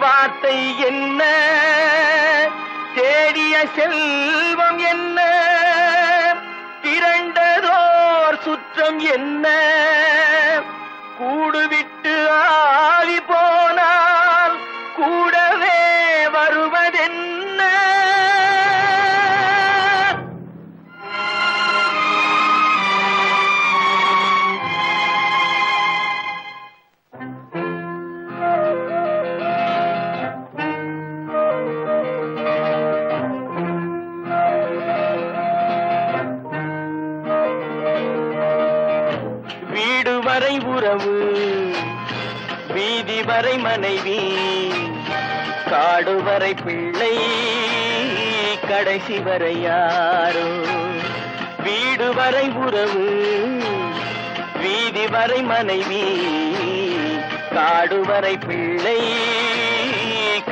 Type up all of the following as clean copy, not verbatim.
வார்த்தை என்ன, தேடிய செல்வம் என்ன, திரண்டதோர் சுற்றம் என்ன, கூடுவிட்டு ஆவி போனால் கூடவே வருவதென்ன. வீடு வரை உறவு, வீதி வரை மனைவி, காடு வரை பிள்ளை, கடைசி வரை யாரோ. வீடு வரை உறவு, வீதி வரை மனைவி, காடு வரை பிள்ளை,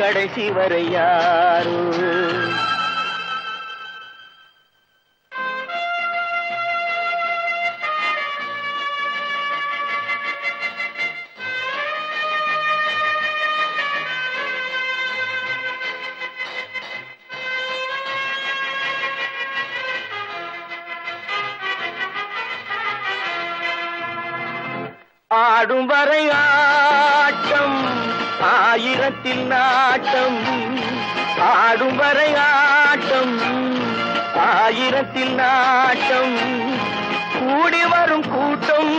கடைசி வரை யாரோ. ஆடும் வரை ஆட்டம், ஆயிரத்தில் நாட்டம். ஆடும் வரை ஆட்டம், ஆயிரத்தில் நாட்டம். கூடி வரும் கூட்டம்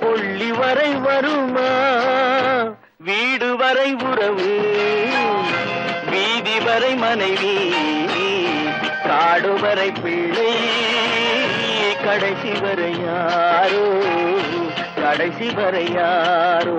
கொள்ளி வரை வருமா. வீடு வரை உறவு, வீதி வரை மனைவி, காடு வரை பிள்ளை, கடைசி வரை யாரோ, கடைசி வரை யாரோ.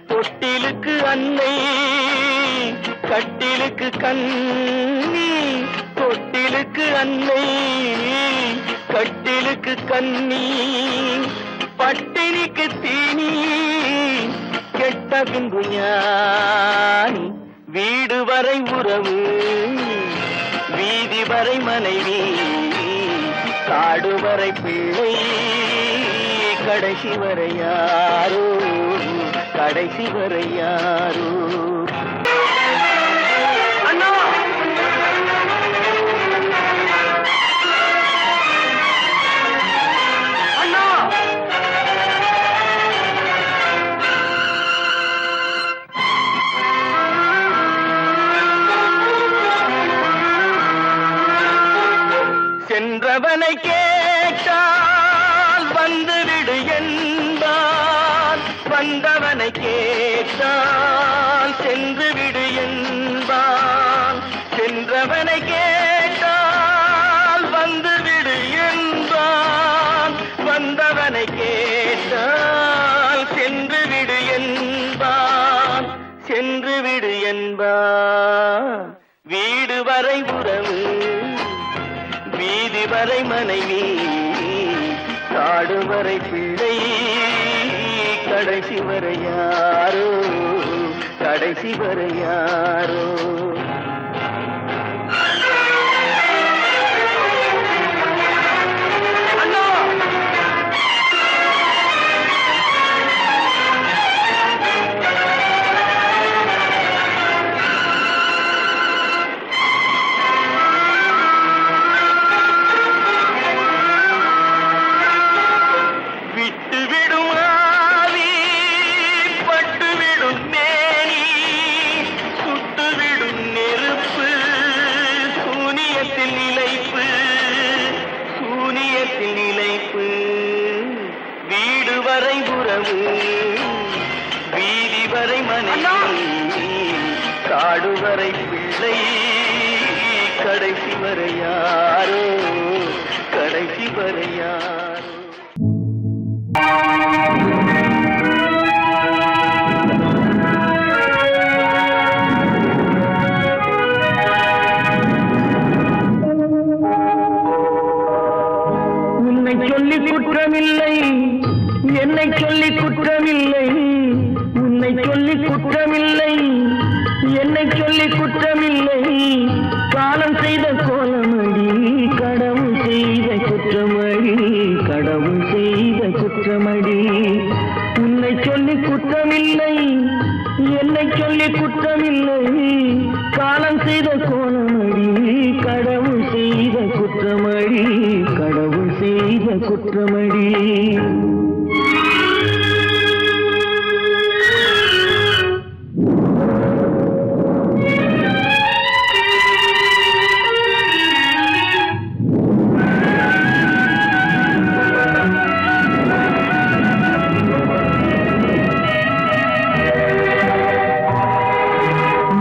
தொட்டிலுக்கு அன்னை, கட்டிலுக்கு கண்ணி. தொட்டிலுக்கு அன்னை, கட்டிலுக்கு கண்ணி. பட்டினிக்கு தீனி, கெட்ட பின்பு ஞானி. வீடு வரை உறவு, வீதி வரை மனைவி, காடு வரை பிள்ளை, கடைசி வரை யாரோ, கடைசி வரை யாரோ. அண்ணா அண்ணா, சென்றவனை கேட்டால் வந்துவிடு என்பான், வந்தவனை கேட்டால் சென்று விடு என்பான். சென்றவனை கேட்டால் வந்துவிடு என்பான், வந்தவனை கேட்டால் சென்று விடு என்பான், சென்று விடு என்பான். வீடு வரை உறவு, வீதி வரை மனைவி, காடு வரை பிள்ளை, கடைசி வரை யாரோ, கடைசி வரை யாரோ. வீடு வரை உறவு, வீதி வரை மனைவி, காடு வரை பிள்ளை, கடைசி வரை யாரோ, கடைசி வரை யாரோ. சொல்லி குற்றமில்லை, காலம் செய்த கோலமடி, கடவுள் செய்த குற்றமடி, கடவுள் செய்த குற்றமடி. உன்னை சொல்லி குற்றமில்லை, என்னை சொல்லி குற்றமில்லை, காலம் செய்த கோலமடி, கடவுள் செய்த குற்றமடி, கடவுள் செய்த குற்றமடி.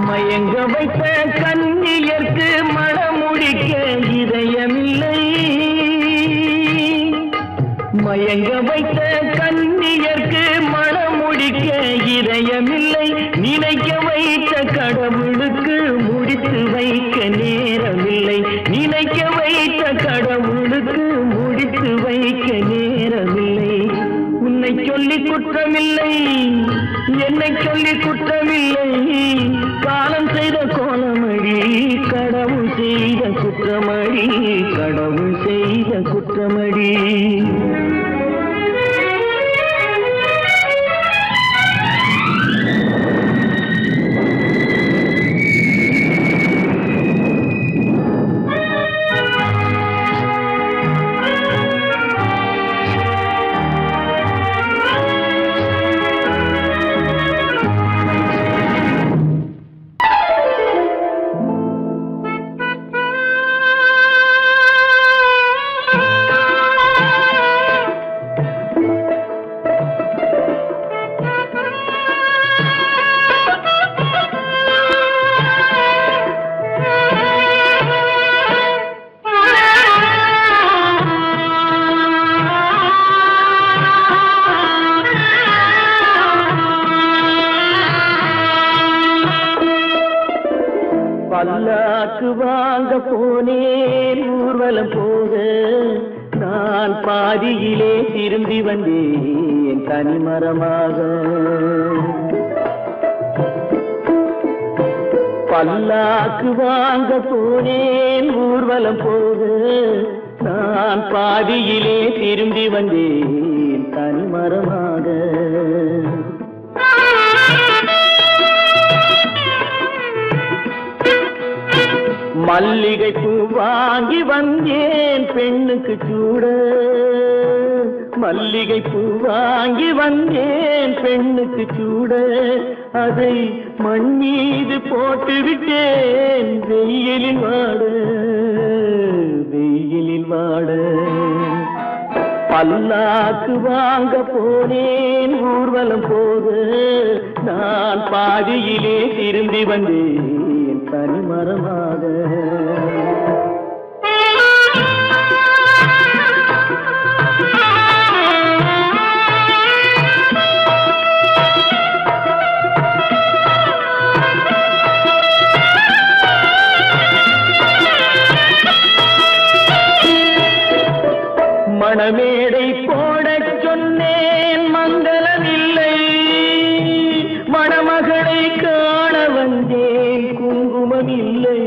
மயங்க வைத்த கண்ணியர்க்கு மனமுடிக்க இதயமில்லை, மயங்க வைத்த கண்ணியர்க்கு மனமுடிக்க இதயமில்லை, நினைக்க வைத்த கடவுளுக்கு முடித்து வைக்க நேரமில்லை, நினைக்க வைத்த கடவுளுக்கு முடித்து வைக்க நேரமில்லை. உன்னை சொல்லி குற்றமில்லை, என்னை சொல்லி குற்றமில்லை, காலம் செய்த கோலமடி, கடவுள் செய்த குற்றமடி, கடவுள் செய்த குற்றமடி. பல்லாக்கு வாங்க போனேன் ஊர்வலம் போக, நான் பாதியிலே திரும்பி வந்தேன் தனிமரமாக. பல்லாக்கு வாங்க போனேன் ஊர்வலம் போக, நான் பாதியிலே திரும்பி வந்தேன் தனிமரமாக. மல்லிகை பூ வாங்கி வந்தேன் பெண்ணுக்கு சூட, மல்லிகை பூ வாங்கி வந்தேன் பெண்ணுக்கு சூட, அதை மண் மீது போட்டு விட்டேன் வெயிலில் வாட, வெயிலில் வாட. பல்லாக்கு வாங்க போனேன் ஊர்வலம் போக, நான் பாதியிலே திரும்பி வந்தேன் தனிமரமாக. மணமேடை போடச் சொன்னேன் மங்களமில்லை, மணமகளை காண வந்தேன் குங்குமமில்லை.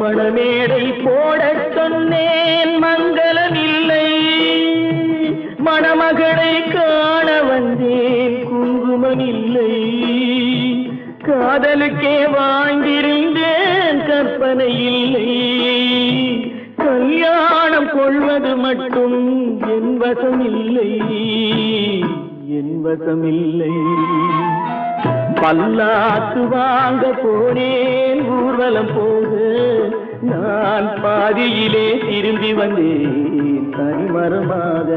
மணமேடை போடச் சொன்னேன் மங்களமில்லை, மணமகளை காண வந்தேன் குங்குமமில்லை. காதலுக்கே வாங்கியிருந்தேன் கற்பனை இல்லை, கல்யாணம் கொள்வது மட்டும் என் வசமில்லை, என் வசமில்லை. பல்லாக்கு வாங்க போனேன் ஊர்வலம் போக, நான் பாதியிலே திரும்பி வந்தேன் தனிமரமாக.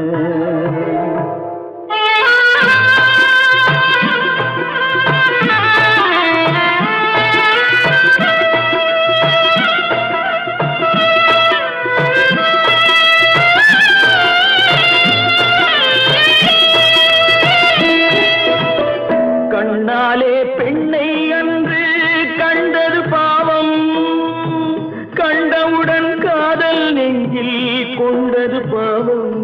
கண்ணாலே பெண்ணை அன்று கண்டது பாவம், கண்டவுடன் காதல் நெஞ்சில் கொண்டது பாவம்.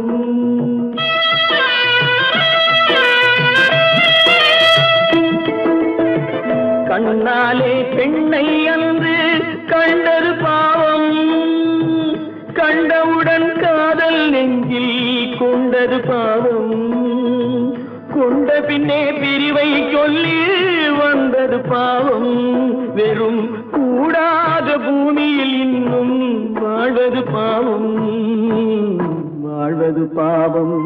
பின்னே பிரிவை சொல்லி வந்தது பாவம். வெறும் கூடாத பூமியில் இன்னும் வாழ்வது பாவம், வாழ்வது பாவம்.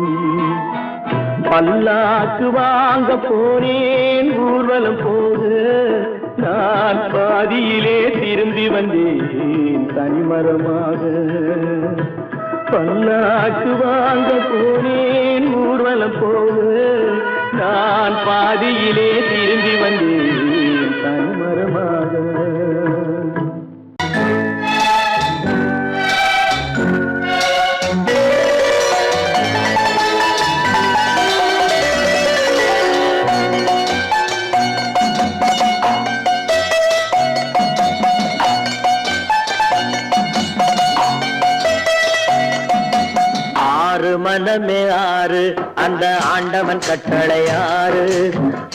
பல்லாக்கு வாங்க போனேன் ஊர்வலம் போது, நான் பாதியிலே திரும்பி வந்தேன் தனிமரமாக. பல்லாக்கு வாங்க போனேன் ஊர்வலம் போது, நான் பாதியிலே திரும்பி வந்தேன் தனிமரமாக. மனமே ஆறு அந்த ஆண்டவன் கட்டளை ஆறு,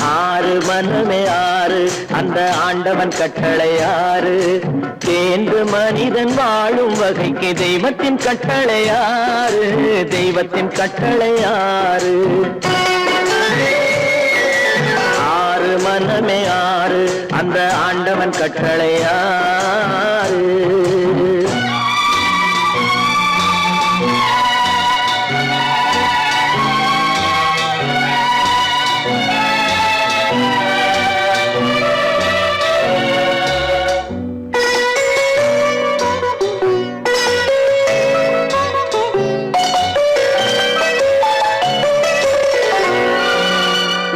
ஆறு மனமே ஆறு அந்த ஆண்டவன் கட்டளை ஆறு. தேர்ந்து மனிதன் வாழும் வகைக்கு தெய்வத்தின் கட்டளை ஆறு, தெய்வத்தின் கட்டளை ஆறு. ஆறு மனமே ஆறு அந்த ஆண்டவன் கட்டளை ஆறு.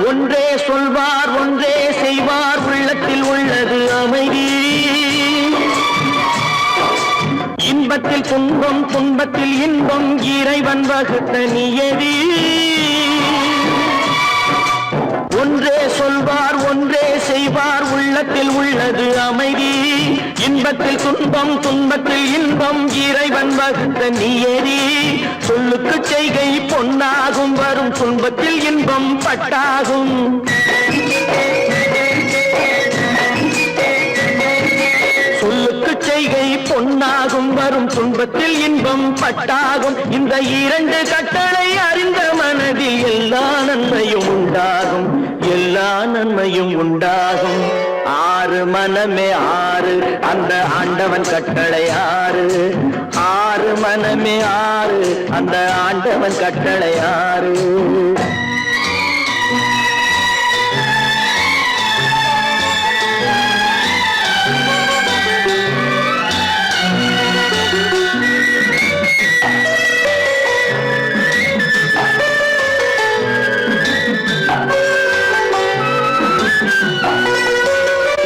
ஒன்றே சொல்வார் ஒன்றே செய்வார், உள்ளத்தில் உள்ளது அமைதி. இன்பத்தில் துன்பம் துன்பத்தில் இன்பம், இறைவன் வகுத்த நியதி. ஒன்றே சொல்வார் ஒன்றே செய்வார், உள்ளத்தில் உள்ளது அமைதி. இன்பத்தில் துன்பம் துன்பத்தில் இன்பம், இறைவன் வகுத்த நியதி. சொல்லுக்கு செய்கை பொன்னாகும், வரும் துன்பத்தில் இன்பம் பட்டாகும். சொல்லுக்கு செய்கை பொன்னாகும், வரும் துன்பத்தில் இன்பம் பட்டாகும். இந்த இரண்டு கட்டளை அறிந்த மனதில் எல்லா நன்மையும் உண்டாகும், எல்லா நன்மையும் உண்டாகும். ஆறு மனமே ஆறு அந்த ஆண்டவன் கட்டளை ஆறு, ஆறு மனமே ஆறு அந்த ஆண்டவன் கட்டளை ஆறு.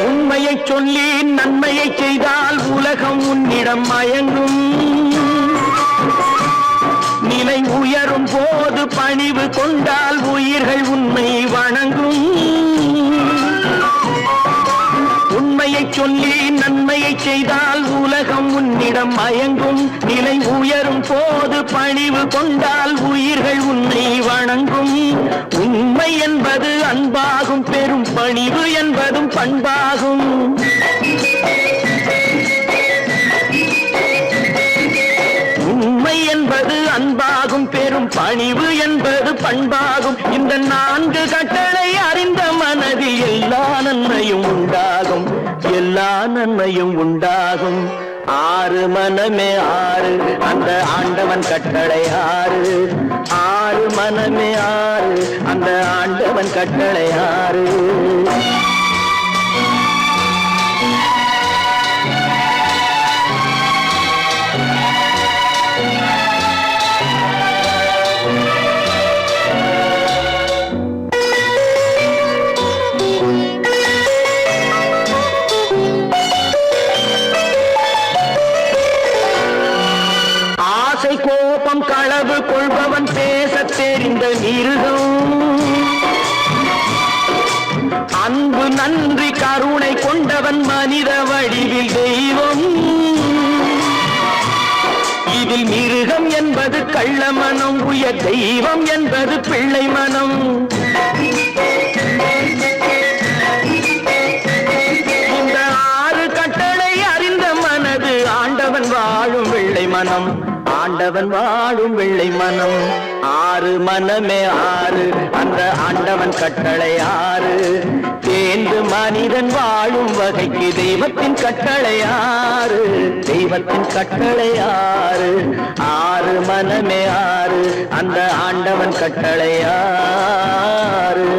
உண்மையை சொல்லி நன்மையை செய்தால் உலகம் உன்னிடம் மயங்கும். நிலை உயரும் போது பணிவு கொண்டால் உயிர்கள் உண்மை வணங்கும். உண்மையை சொல்லி நன்மையை செய்தால் உலகம் உன்னிடம் மயங்கும். நிலை உயரும் போது பணிவு கொண்டால் உயிர்கள் உன்னை வணங்கும். உண்மை என்பது அன்பாகும், பெரும் பணிவு என்பதும் பண்பாகும். உண்மை என்பது அன்பாகும், பெரும் பணிவு என்பது பண்பாகும். இந்த நான்கு கட்டளை அறிந்த மனதில் எல்லா நன்மையும் உண்டாகும், எல்லா நன்மையும் உண்டாகும். ஆறு மனமே ஆறு அந்த ஆண்டவன் கட்டளை ஆறு, ஆறு மனமே ஆறு அந்த ஆண்டவன் கட்டளை ஆறு. கோபம் களவு கொள்பவன் பேச தெரிந்த மிருகம். அன்பு நன்றி கருணை கொண்டவன் மனித வடிவில் தெய்வம். இதில் மிருகம் என்பது கள்ள மனம், உயர் தெய்வம் என்பது பிள்ளை மனம். இந்த ஆறு கட்டளை அறிந்த மனது ஆண்டவன் வாழும் வெள்ளை மனம், ஆண்டவன் வாழும் வெள்ளை மனம். ஆறு மனமே ஆறு அந்த ஆண்டவன் கட்டளை ஆறு தேர்ந்து மனிதன் வாழும் வகைக்கு தெய்வத்தின் கட்டளை ஆறு தெய்வத்தின் கட்டளை ஆறு ஆறு மனமே ஆறு அந்த ஆண்டவன் கட்டளை ஆறு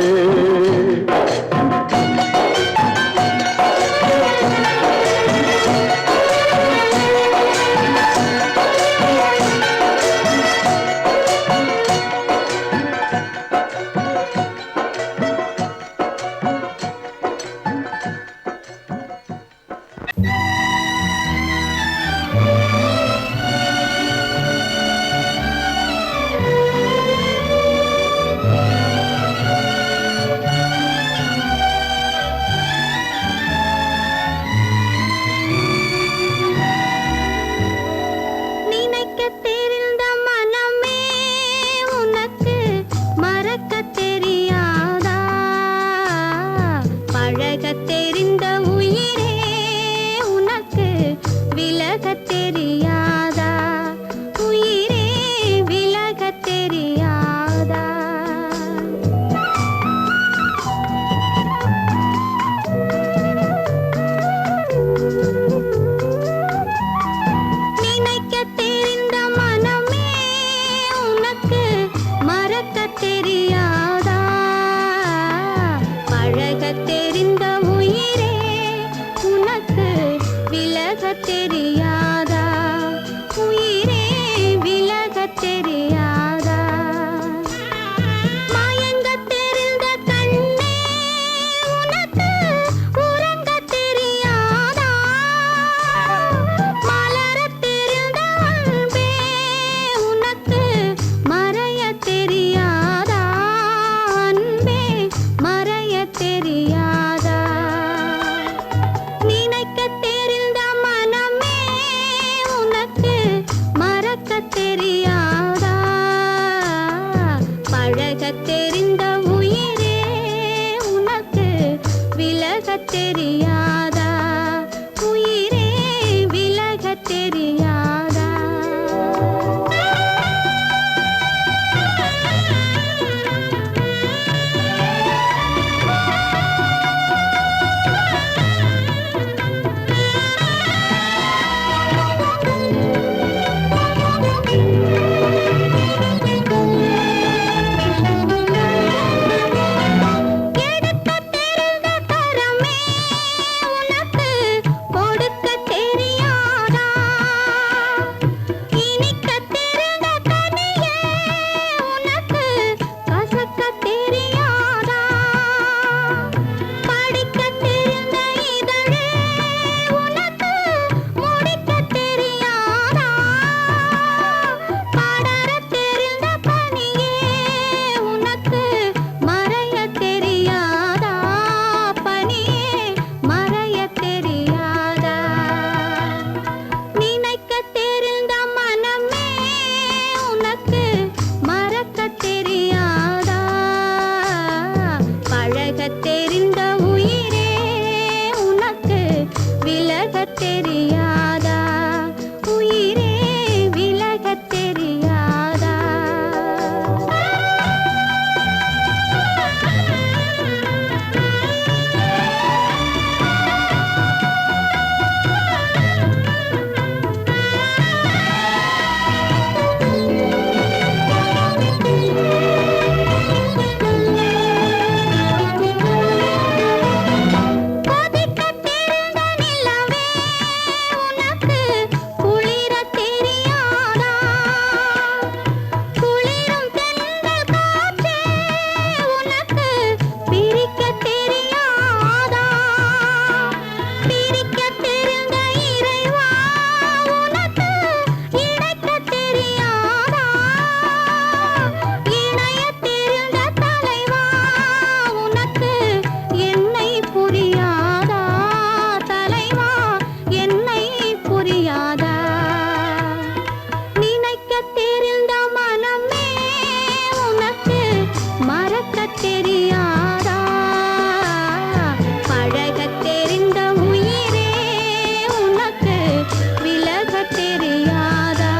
தெரியாதா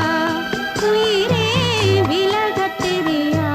உயிரே விலகத் தெரியாதா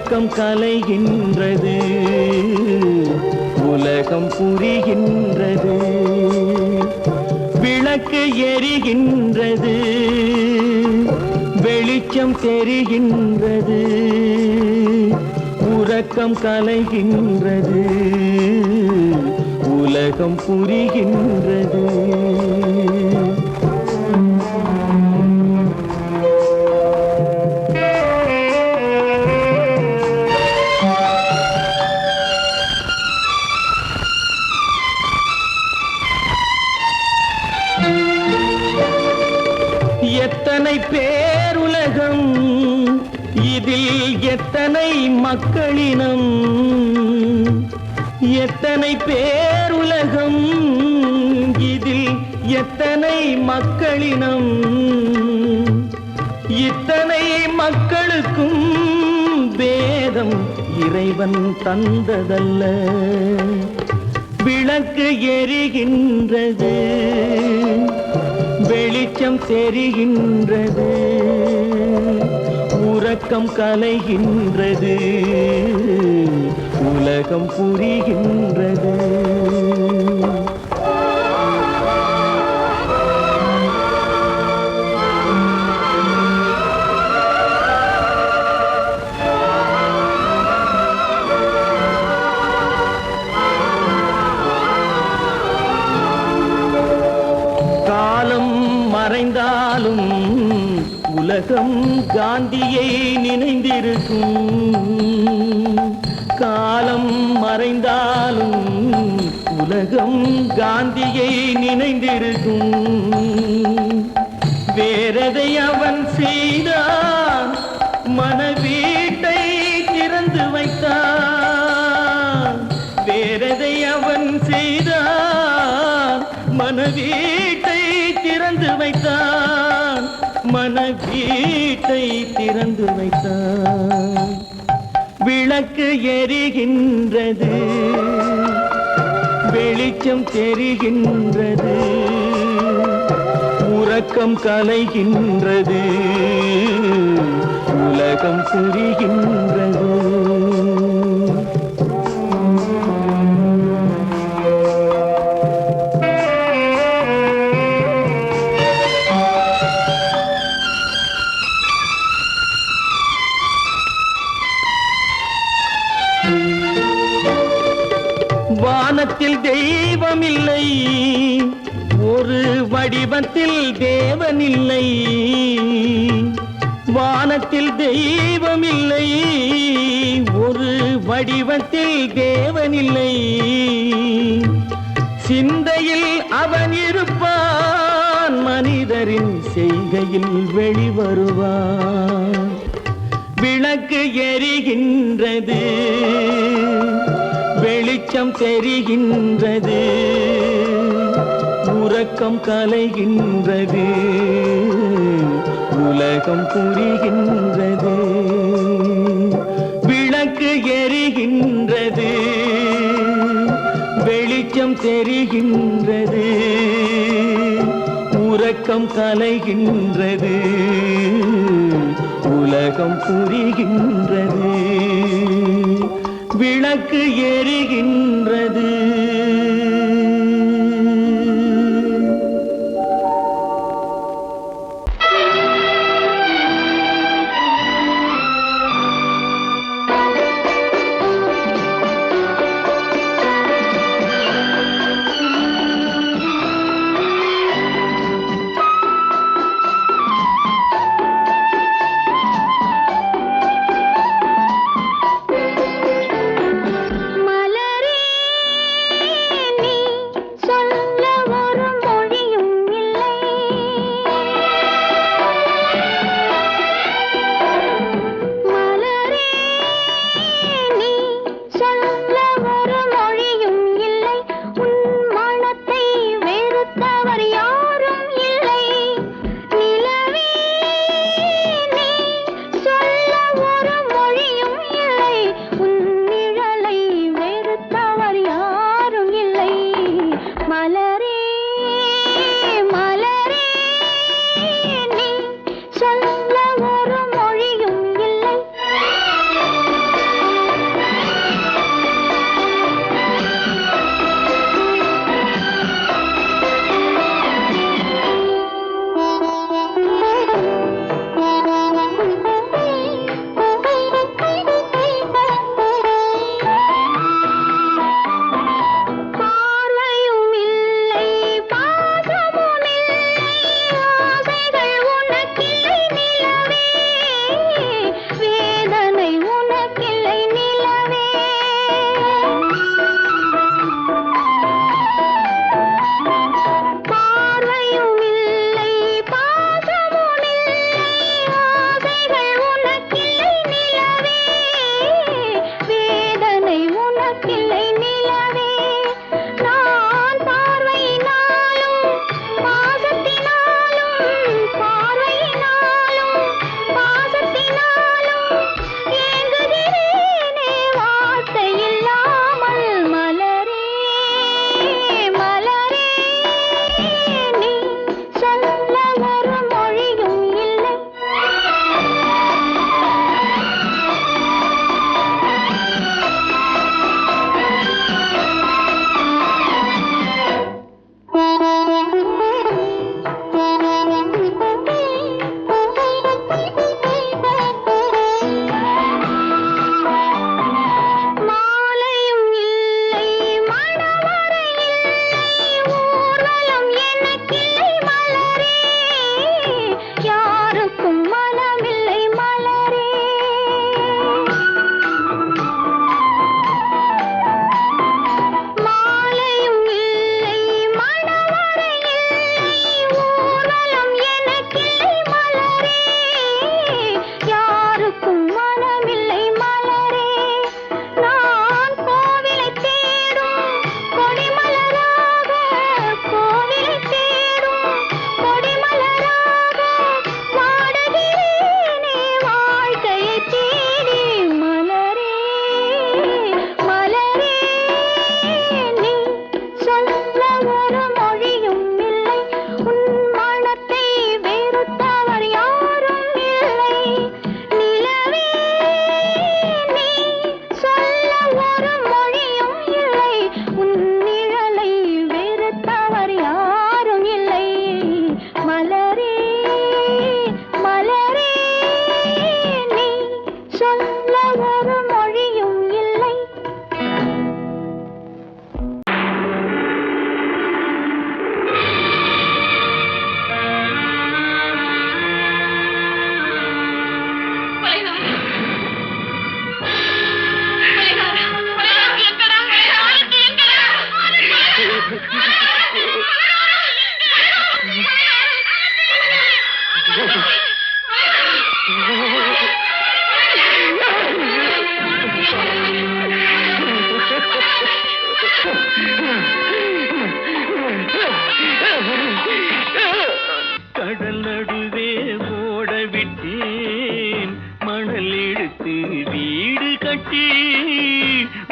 உறக்கம் கலைகின்றது, உலகம் புரிகின்றது. விளக்கு எரிகின்றது, வெளிச்சம் தெரிகின்றது. உறக்கம் கலைகின்றது, உலகம் புரிகின்றது. எத்தனை பேருலகம், இதில் எத்தனை மக்களினம். எத்தனை பேருலகம், இதில் எத்தனை மக்களினம். இத்தனை மக்களுக்கும் வேதம் இறைவன் தந்ததல்ல. விளக்கு எரிகின்றது, வெளிச்சம் தெரிகின்றது. உறக்கம் கலைகின்றது, உலகம் புரிகின்றது. காலம் மறைந்தாலும் உலகம் காந்தியை நினைந்திருக்கும். காலம் மறைந்தாலும் உலகம் காந்தியை நினைந்திருக்கும். வேறதை அவன் செய்தான், மனவீட்டை திறந்து வைத்தான். வேறதை அவன் செய்தான், மனவீட்டை திறந்து வைத்தான். மனவீட்டை திறந்து வைத்தான். விளக்கு எரிகின்றது, வெளிச்சம் தெரிகின்றது. உறக்கம் கலைகின்றது, உலகம் புரிகின்றது. வானத்தில் தெய்வம் இல்லை, ஒரு வடிவத்தில் தேவன் இல்லை. வானத்தில் தெய்வம் இல்லை, ஒரு வடிவத்தில் தேவன் இல்லை. சிந்தையில் அவன் இருப்பான், மனிதரின் செய்கையில் வெளிவருவான். விளக்கு எரிகின்றது, வெளிச்சம் தெரிகின்றது. உறக்கம் கலைகின்றது, உலகம் புரிகின்றது. விளக்கு எரிகின்றது, வெளிச்சம் தெரிகின்றது. உறக்கம் கலைகின்றது, உலகம் புரிகின்றது. விளக்கு எரிகின்றது. மலரே ஒரு மொழியும் இல்லை. கடல் நடுவே ஓட விட்டேன், மணல் எடுத்து வீடு கட்டி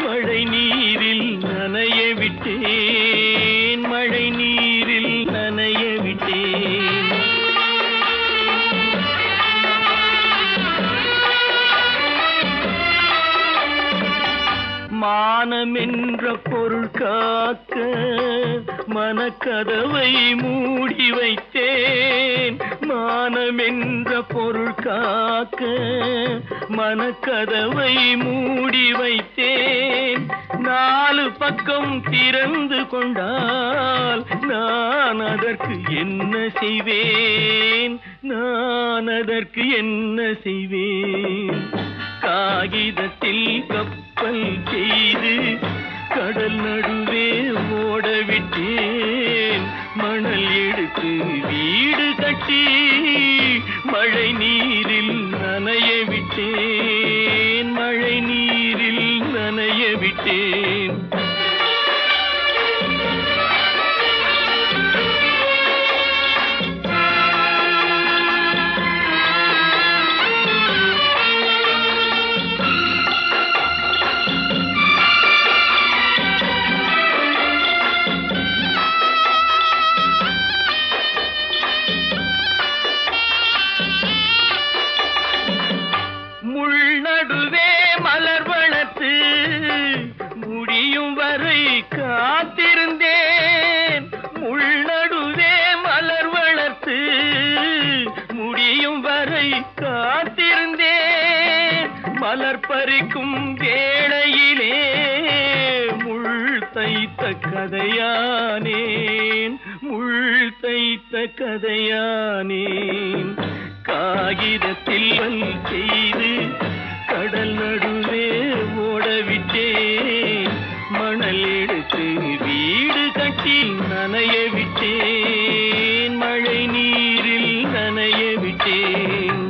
மழை நீரில் நனைய விட்டேன், மழை நீரில் நனைய விட்டேன். மானம் என்ற பொருள் காக்க மனக்கதவை மூடி வைத்தேன், மானம் என்ற பொருள் காக்க மனக்கதவை மூடி வைத்தேன். 4 பக்கம் திறந்து கொண்டால் நான் அதற்கு என்ன செய்வேன், நான் அதற்கு என்ன செய்வேன்? காகிதத்தில் கப்பல் செய்து கடல் நடுவே ஓட விட்டேன், மணல் எடுத்து வீடு கட்டி மழை நீரில் நனைய விட்டேன், மழை நீரில் நனைய விட்டேன். நடுவே மலர் வளர்த்து முடியும் வரை காத்திருந்தேன், முள்நடுவே மலர் வளர்த்து முடியும் வரை காத்திருந்தேன். மலர் பறிக்கும் வேளையிலே முள் தைத்த கதையானேன், முள் தைத்த கதையானேன். காகிதத்தில் செய்து கடல் நடுவே ஓடவிட்டேன், மணல் எடுத்து வீடு கட்டி நனைய விட்டேன், மழை நீரில் நனைய விட்டேன்.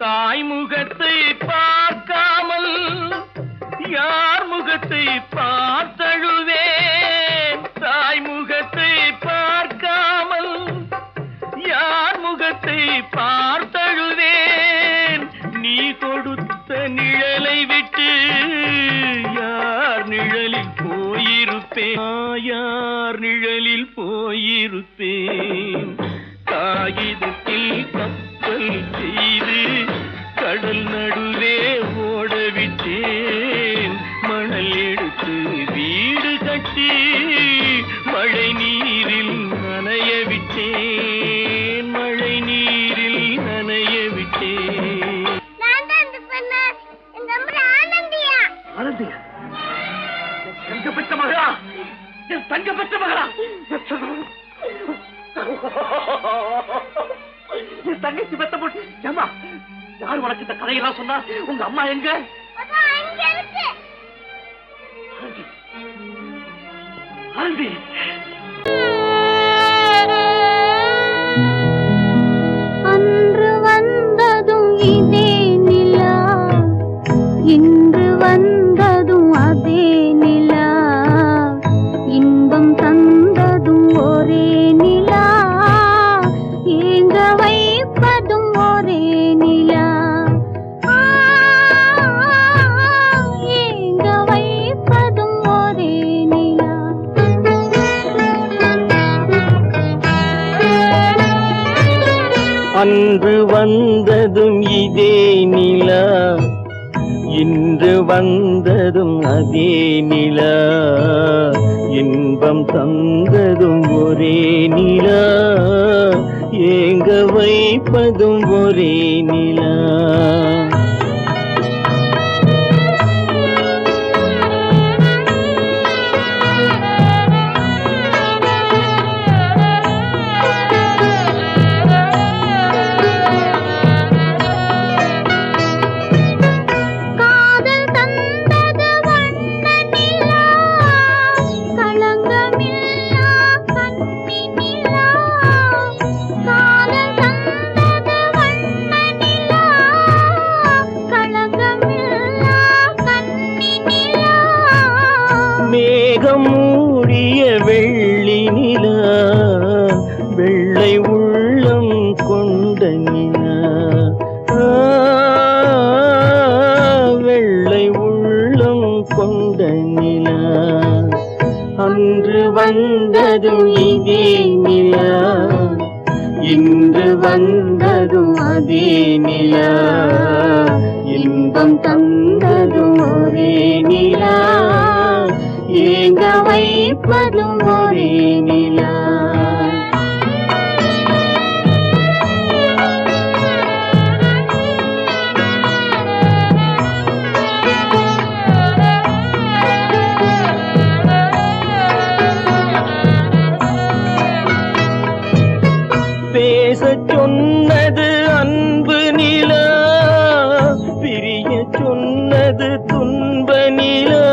தாய் முகத்தை பார்க்காமல் யார் முகத்தை பார்த்தழுவேன், தாய் முகத்தை பார்க்காமல் யார் முகத்தை பார்த்தழுவேன். நீ கொடுத்த நிழலை விட்டு யார் நிழலில் போயிருப்பேன், யார் நிழலில் போயிருப்பேன். காகிதத்தில் கப்பல் செய்து கடல் நடுவே ஓடவிட்டேன், மணல் எடுத்து வீடு கட்டி மழை நீரில் நனைய விட்டேன், மழை நீரில் நனைய விட்டேன். ஆனந்தியா, தங்க பெற்ற மகளா, என் தங்க பெற்ற மகளா, என் தங்கச்சி பெத்த போட்டு ஏமா, யார் உனக்கு இந்த கதையெல்லாம் சொன்னா? உங்க அம்மா எங்க? ஆனந்தி, அன்று வந்ததும் இதே நிலா, இன்று வந்ததும் அதே நிலா, இன்பம் தந்ததும் ஒரே நிலா, ஏங்க வைப்பதும் ஒரே நிலா, ஏங்க வைப்பதும் ஒரே நிலா. அன்று வந்ததும் இதே நிலா, இன்று வந்ததும் அதே நிலா, இன்பம் தந்ததும் ஒரே நிலா, ஏங்க வைப்பதும் ஒரே நிலா. மேகம் மூடிய வெள்ளி நிலா, வெள்ளை உள்ளம் கொண்ட நிலா, வெள்ளை உள்ளம் கொண்ட நிலா. அன்று வந்ததும் இதே நிலா, இன்று வந்ததும் அதே நிலா, இன்பம் தந்ததும் ஒரே நிலா, ஏங்க வைப்பதும் ஒரே நிலா. பேசச் சொன்னது அன்பு நிலா, பிரிய சொன்னது துன்ப நிலா.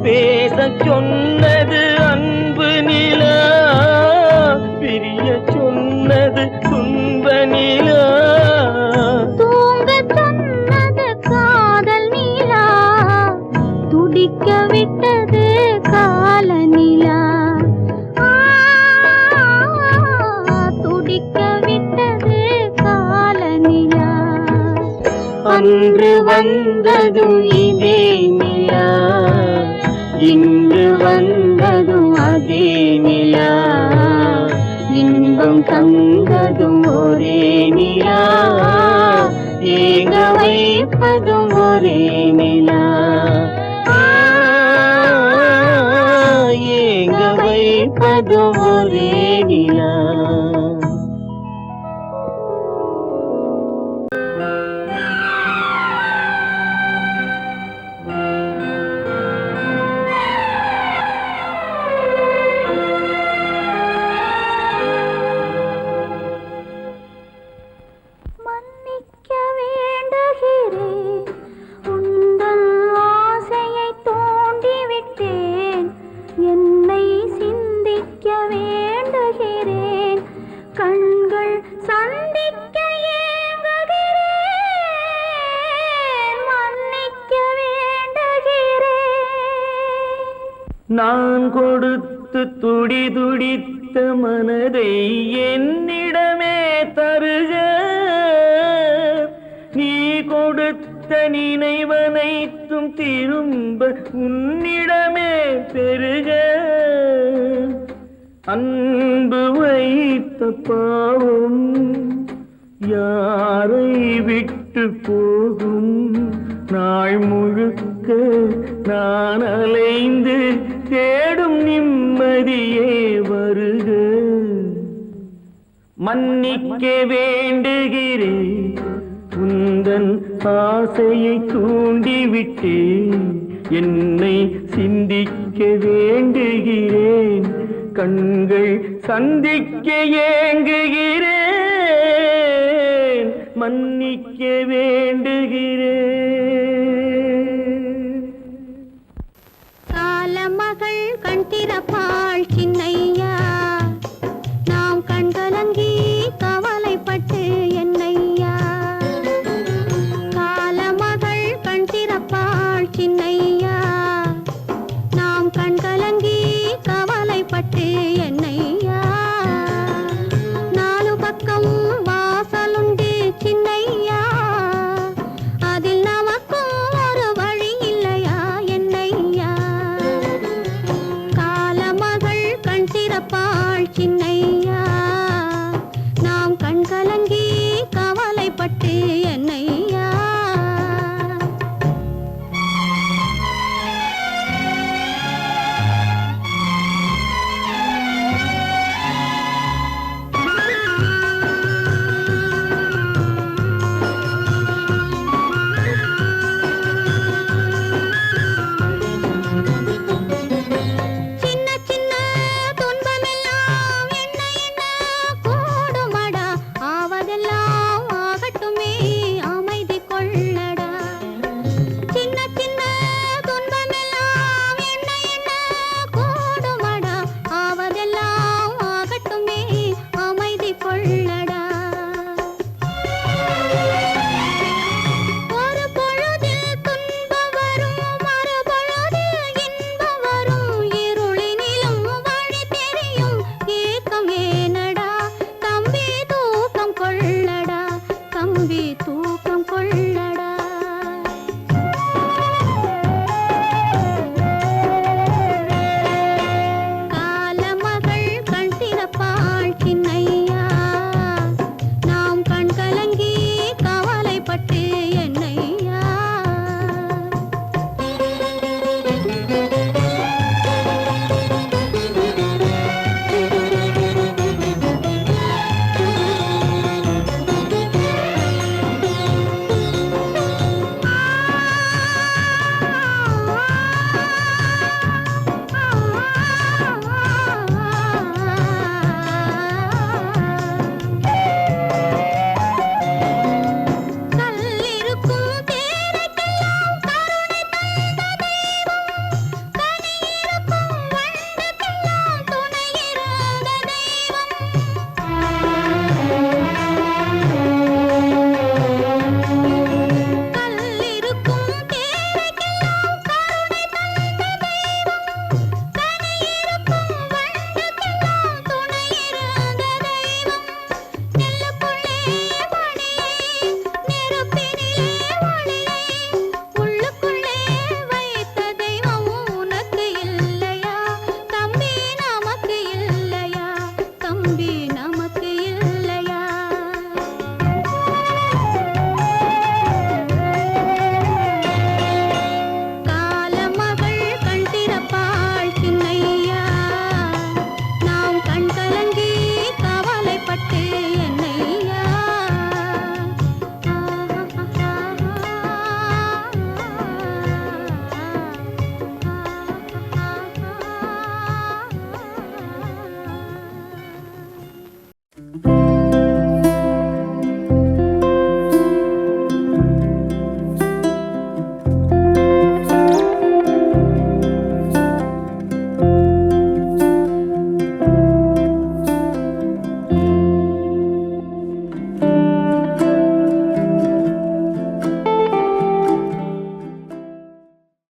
பேசச் சொன்னது அன்பு நிலா, பிரிய சொன்னது துன்ப நிலா. தூங்கச் சொன்னது காதல் நிலா, துடிக்க விட்டது கால நிலா, துடிக்க விட்டது கால நிலா. அன்று வந்ததும் இதே நிலா, இன்று வந்ததும் அதே நிலா, இன்பம் தந்ததும் ஒரே நிலா, ஏங்க வைப்பதும் ஒரே நிலா, ஏங்க வைப்பதும் ஒரே நிலா. நான் கொடுத்து துடி துடித்த மனதை என்னிடமே தருக, நீ கொடுத்த நினைவனைத்தும் திரும்ப உன்னிடமே பெருக. அன்பு வைத்த பாவம் யாரை விட்டு போகும், நாள் முழுக்க நான் அலைந்து தேடும் நிம்மதியே வருக. மன்னிக்க வேண்டுகிறேன், உந்தன் ஆசையை தூண்டிவிட்டேன், என்னை சிந்திக்க வேண்டுகிறேன், கண்கள் சந்திக்க ஏங்குகிறேன், மன்னிக்க வேண்டுகிறேன். காலமகள் கண் திறப்பாள் சின்னையா, நாம் கண்கலங்கி கவலைப்பட்டு என்னையா. காலமகள் கண் திறப்பாள் சின்னையா, நாம் கண்கலங்கி கவலைப்பட்டு என்னையா. நாலு பக்கம் வாசலுண்டு சின்னையா, அதில் நமக்கும் ஒரு வழி இல்லையா என்னையா. காலமகள் கண் திறப்பாள் சின்னையா.